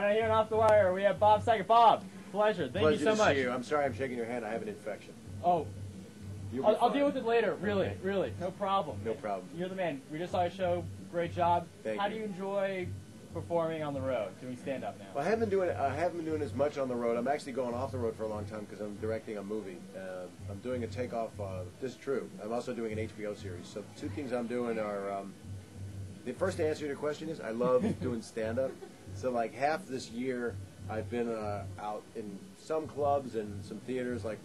Right here on Off the Wire, we have Bob Saget. Bob, pleasure. Thank you so much. See you. I'm sorry I'm shaking your hand. I have an infection. Oh, I'll deal with it later. Really. No problem. No problem. You're the man. We just saw your show. Great job. Thank How you. do you enjoy performing on the road, doing stand-up now? Well, I haven't been doing as much on the road. I'm actually going off the road for a long time because I'm directing a movie. I'm doing a takeoff. This is true. I'm also doing an HBO series. So the two things I'm doing are. The first answer to your question is I love doing stand-up. So like half this year I've been out in some clubs and some theaters. Like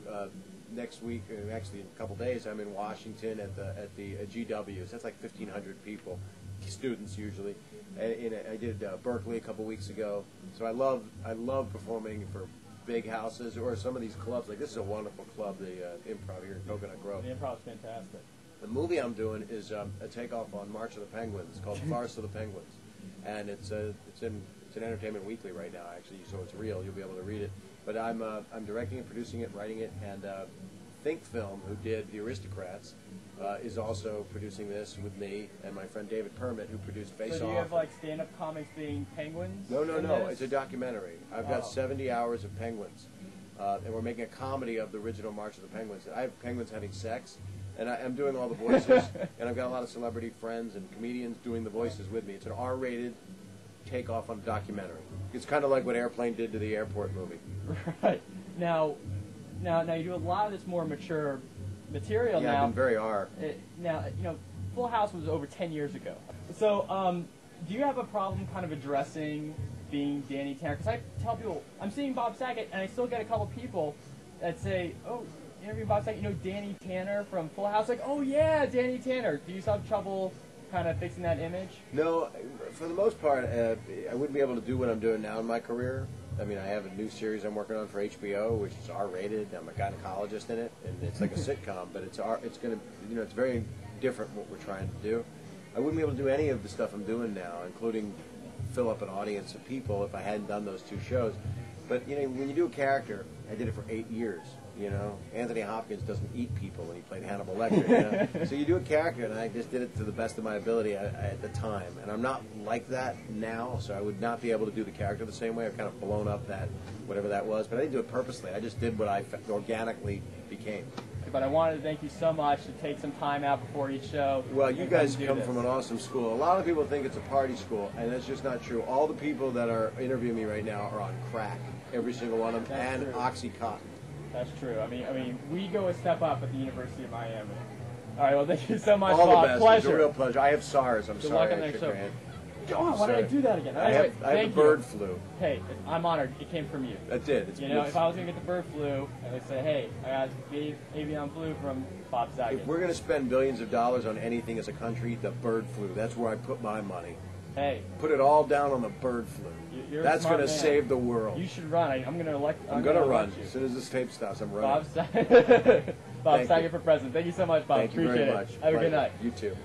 next week, actually in a couple days, I'm in Washington at the GWs. That's like 1,500 people, students usually. I did Berkeley a couple weeks ago. So I love performing for big houses or some of these clubs. Like this is a wonderful club, the Improv here in Coconut Grove. The Improv's fantastic. The movie I'm doing is a takeoff on March of the Penguins. It's called Farce of the Penguins, and it's in Entertainment Weekly right now, actually, so it's real. You'll be able to read it. But I'm directing it, producing it, writing it, and Think Film, who did The Aristocrats, is also producing this with me and my friend David Permit, who produced Face Off. So do you have like stand-up comics being penguins? No. It's a documentary. I've got 70 hours of penguins, and we're making a comedy of the original March of the Penguins. I have penguins having sex. And I'm doing all the voices, and I've got a lot of celebrity friends and comedians doing the voices with me. It's an R-rated takeoff on a documentary. It's kind of like what Airplane did to the airport movie. Right. Now you do a lot of this more mature material now. Yeah, I've been very R. Now, Full House was over 10 years ago. So, do you have a problem kind of addressing being Danny Tanner? Because I tell people, I'm seeing Bob Saget, and I still get a couple people that say, oh, interview Bob Saget, Danny Tanner from Full House. Like, oh yeah, Danny Tanner. Do you still have trouble kind of fixing that image? No, for the most part, I wouldn't be able to do what I'm doing now in my career. I mean, I have a new series I'm working on for HBO, which is R-rated. I'm a gynecologist in it, and it's like a sitcom, but it's very different what we're trying to do. I wouldn't be able to do any of the stuff I'm doing now, including fill up an audience of people if I hadn't done those two shows. But when you do a character, I did it for 8 years. Anthony Hopkins doesn't eat people when he played Hannibal Lecter. So you do a character, and I just did it to the best of my ability at the time. And I'm not like that now, so I would not be able to do the character the same way. I've kind of blown up that, whatever that was. But I didn't do it purposely. I just did what I organically became. But I wanted to thank you so much to take some time out before each show. Well, you guys come from an awesome school. A lot of people think it's a party school, and that's just not true. All the people that are interviewing me right now are on crack, every single one of them, and Oxycontin. That's true. I mean, we go a step up at the University of Miami. All right, well, thank you so much, All Bob. the best. Pleasure. It's a real pleasure. I have SARS. I'm Good sorry. luck on the next show. Oh, why did I do that again? I have the bird flu. Hey, I'm honored. It came from you. That did. If I was going to get the bird flu, I would say, hey, I got avian flu from Bob Saget. If we're going to spend billions of dollars on anything as a country, the bird flu. That's where I put my money. Hey. Put it all down on the bird flu. That's going to save the world. You should run. I'm going to elect. I'm going to run. As soon as this tape stops, I'm running. Bob Saget for president. Thank you so much, Bob. Thank you Appreciate very much. Have a good night. You too.